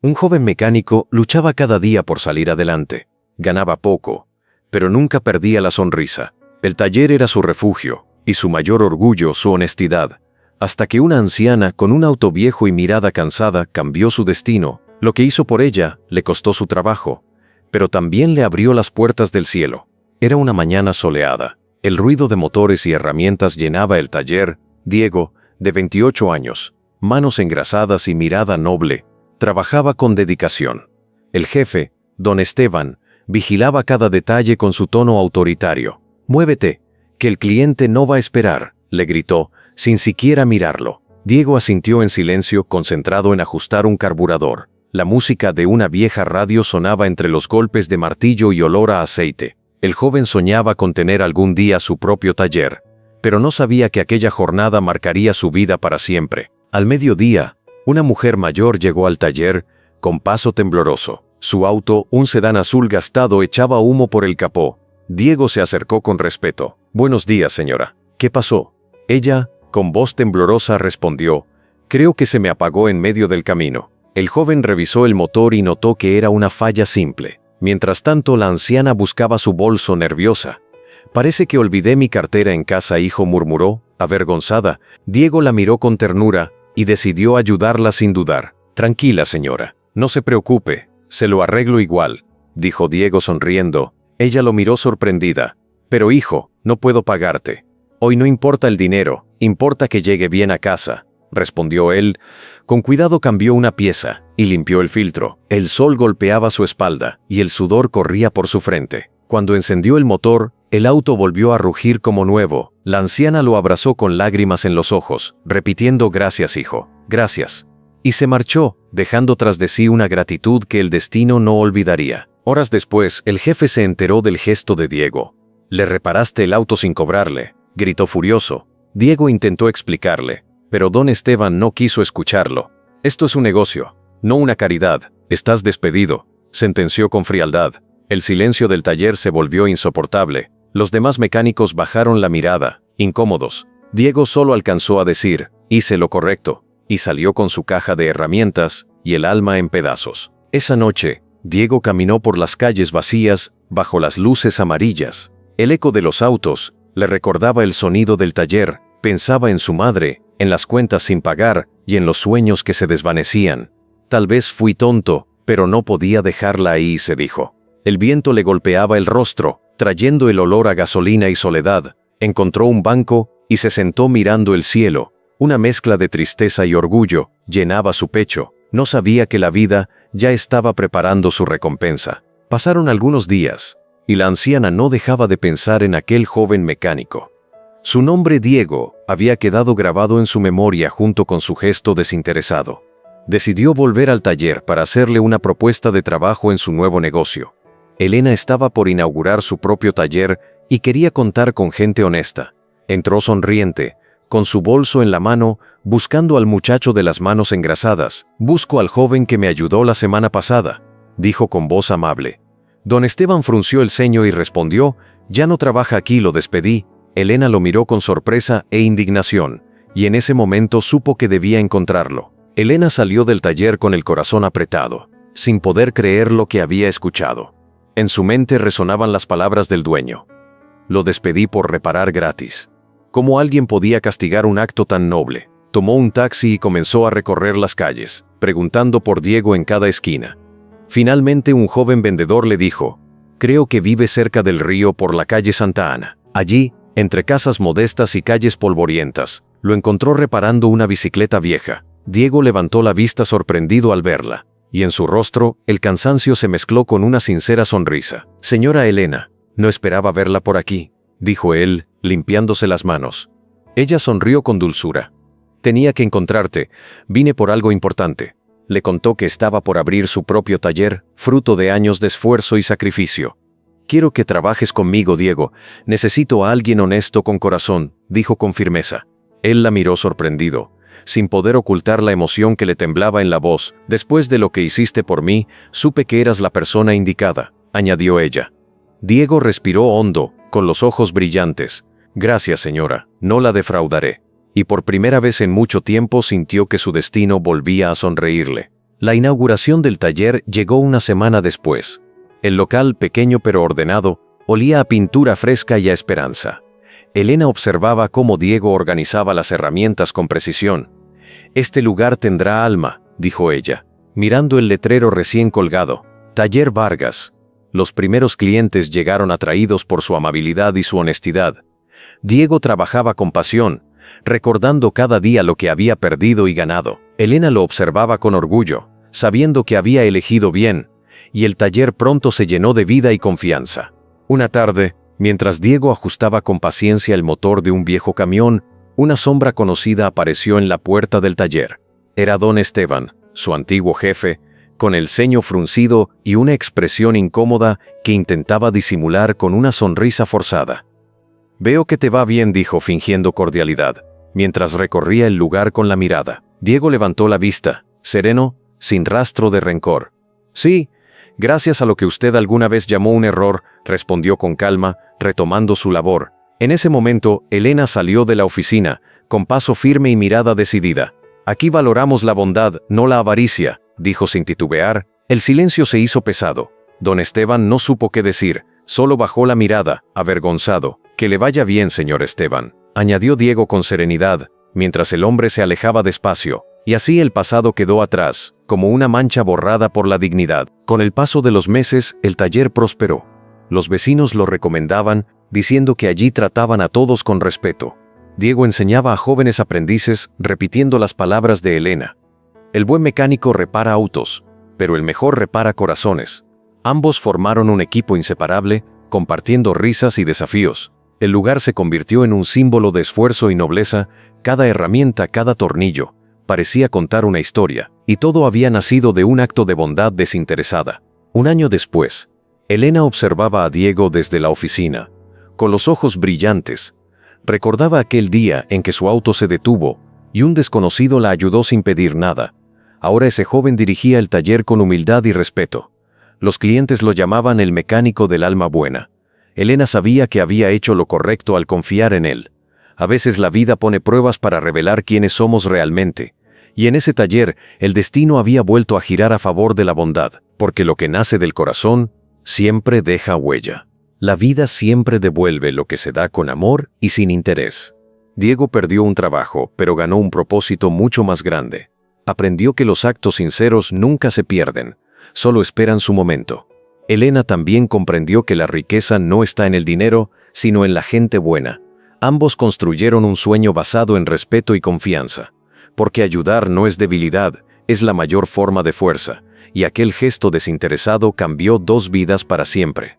Un joven mecánico luchaba cada día por salir adelante. Ganaba poco, pero nunca perdía la sonrisa. El taller era su refugio, y su mayor orgullo su honestidad, hasta que una anciana con un auto viejo y mirada cansada cambió su destino. Lo que hizo por ella le costó su trabajo, pero también le abrió las puertas del cielo. Era una mañana soleada. El ruido de motores y herramientas llenaba el taller. Diego, de 28 años, manos engrasadas y mirada noble, trabajaba con dedicación. El jefe, don Esteban, vigilaba cada detalle con su tono autoritario. «Muévete, que el cliente no va a esperar», le gritó, sin siquiera mirarlo. Diego asintió en silencio, concentrado en ajustar un carburador. La música de una vieja radio sonaba entre los golpes de martillo y olor a aceite. El joven soñaba con tener algún día su propio taller, pero no sabía que aquella jornada marcaría su vida para siempre. Al mediodía, una mujer mayor llegó al taller, con paso tembloroso. Su auto, un sedán azul gastado, echaba humo por el capó. Diego se acercó con respeto. «Buenos días, señora. ¿Qué pasó?». Ella, con voz temblorosa, respondió: «Creo que se me apagó en medio del camino». El joven revisó el motor y notó que era una falla simple. Mientras tanto, la anciana buscaba su bolso nerviosa. «Parece que olvidé mi cartera en casa, hijo», murmuró, avergonzada. Diego la miró con ternura y decidió ayudarla sin dudar. «Tranquila, señora. No se preocupe. Se lo arreglo igual», dijo Diego sonriendo. Ella lo miró sorprendida. «Pero hijo, no puedo pagarte. Hoy no importa el dinero, importa que llegue bien a casa», respondió él. Con cuidado cambió una pieza y limpió el filtro. El sol golpeaba su espalda y el sudor corría por su frente. Cuando encendió el motor, el auto volvió a rugir como nuevo. La anciana lo abrazó con lágrimas en los ojos, repitiendo: «Gracias, hijo, gracias». Y se marchó, dejando tras de sí una gratitud que el destino no olvidaría. Horas después, el jefe se enteró del gesto de Diego. «Le reparaste el auto sin cobrarle», gritó furioso. Diego intentó explicarle, pero don Esteban no quiso escucharlo. «Esto es un negocio, no una caridad. Estás despedido», sentenció con frialdad. El silencio del taller se volvió insoportable. Los demás mecánicos bajaron la mirada, incómodos. Diego solo alcanzó a decir: «Hice lo correcto», y salió con su caja de herramientas y el alma en pedazos. Esa noche, Diego caminó por las calles vacías, bajo las luces amarillas. El eco de los autos le recordaba el sonido del taller. Pensaba en su madre, en las cuentas sin pagar y en los sueños que se desvanecían. «Tal vez fui tonto, pero no podía dejarla ahí», se dijo. El viento le golpeaba el rostro, trayendo el olor a gasolina y soledad. Encontró un banco y se sentó mirando el cielo. Una mezcla de tristeza y orgullo llenaba su pecho. No sabía que la vida ya estaba preparando su recompensa. Pasaron algunos días, y la anciana no dejaba de pensar en aquel joven mecánico. Su nombre, Diego, había quedado grabado en su memoria junto con su gesto desinteresado. Decidió volver al taller para hacerle una propuesta de trabajo en su nuevo negocio. Elena estaba por inaugurar su propio taller y quería contar con gente honesta. Entró sonriente, con su bolso en la mano, buscando al muchacho de las manos engrasadas. «Busco al joven que me ayudó la semana pasada», dijo con voz amable. Don Esteban frunció el ceño y respondió: «Ya no trabaja aquí, lo despedí». Elena lo miró con sorpresa e indignación, y en ese momento supo que debía encontrarlo. Elena salió del taller con el corazón apretado, sin poder creer lo que había escuchado. En su mente resonaban las palabras del dueño: «Lo despedí por reparar gratis». ¿Cómo alguien podía castigar un acto tan noble? Tomó un taxi y comenzó a recorrer las calles, preguntando por Diego en cada esquina. Finalmente un joven vendedor le dijo: «Creo que vive cerca del río por la calle Santa Ana». Allí, entre casas modestas y calles polvorientas, lo encontró reparando una bicicleta vieja. Diego levantó la vista sorprendido al verla, y en su rostro el cansancio se mezcló con una sincera sonrisa. «Señora Elena, no esperaba verla por aquí», dijo él, limpiándose las manos. Ella sonrió con dulzura. «Tenía que encontrarte, vine por algo importante». Le contó que estaba por abrir su propio taller, fruto de años de esfuerzo y sacrificio. «Quiero que trabajes conmigo, Diego. Necesito a alguien honesto con corazón», dijo con firmeza. Él la miró sorprendido, sin poder ocultar la emoción que le temblaba en la voz. «Después de lo que hiciste por mí, supe que eras la persona indicada», añadió ella. Diego respiró hondo, con los ojos brillantes. «Gracias, señora, no la defraudaré». Y por primera vez en mucho tiempo sintió que su destino volvía a sonreírle. La inauguración del taller llegó una semana después. El local, pequeño pero ordenado, olía a pintura fresca y a esperanza. Elena observaba cómo Diego organizaba las herramientas con precisión. «Este lugar tendrá alma», dijo ella, mirando el letrero recién colgado. «Taller Vargas». Los primeros clientes llegaron atraídos por su amabilidad y su honestidad. Diego trabajaba con pasión, recordando cada día lo que había perdido y ganado. Elena lo observaba con orgullo, sabiendo que había elegido bien, y el taller pronto se llenó de vida y confianza. Una tarde, mientras Diego ajustaba con paciencia el motor de un viejo camión, una sombra conocida apareció en la puerta del taller. Era don Esteban, su antiguo jefe, con el ceño fruncido y una expresión incómoda que intentaba disimular con una sonrisa forzada. «Veo que te va bien», dijo fingiendo cordialidad, mientras recorría el lugar con la mirada. Diego levantó la vista, sereno, sin rastro de rencor. «Sí, gracias a lo que usted alguna vez llamó un error», respondió con calma, retomando su labor. En ese momento, Elena salió de la oficina, con paso firme y mirada decidida. «Aquí valoramos la bondad, no la avaricia», dijo sin titubear. El silencio se hizo pesado. Don Esteban no supo qué decir, solo bajó la mirada, avergonzado. «Que le vaya bien, señor Esteban», añadió Diego con serenidad, mientras el hombre se alejaba despacio. Y así el pasado quedó atrás, como una mancha borrada por la dignidad. Con el paso de los meses, el taller prosperó. Los vecinos lo recomendaban, diciendo que allí trataban a todos con respeto. Diego enseñaba a jóvenes aprendices, repitiendo las palabras de Elena. «El buen mecánico repara autos, pero el mejor repara corazones». Ambos formaron un equipo inseparable, compartiendo risas y desafíos. El lugar se convirtió en un símbolo de esfuerzo y nobleza. Cada herramienta, cada tornillo, parecía contar una historia, y todo había nacido de un acto de bondad desinteresada. Un año después, Elena observaba a Diego desde la oficina, con los ojos brillantes. Recordaba aquel día en que su auto se detuvo, y un desconocido la ayudó sin pedir nada. Ahora ese joven dirigía el taller con humildad y respeto. Los clientes lo llamaban el mecánico del alma buena. Elena sabía que había hecho lo correcto al confiar en él. A veces la vida pone pruebas para revelar quiénes somos realmente. Y en ese taller, el destino había vuelto a girar a favor de la bondad, porque lo que nace del corazón siempre deja huella. La vida siempre devuelve lo que se da con amor y sin interés. Diego perdió un trabajo, pero ganó un propósito mucho más grande. Aprendió que los actos sinceros nunca se pierden, solo esperan su momento. Elena también comprendió que la riqueza no está en el dinero, sino en la gente buena. Ambos construyeron un sueño basado en respeto y confianza. Porque ayudar no es debilidad, es la mayor forma de fuerza, y aquel gesto desinteresado cambió 2 vidas para siempre.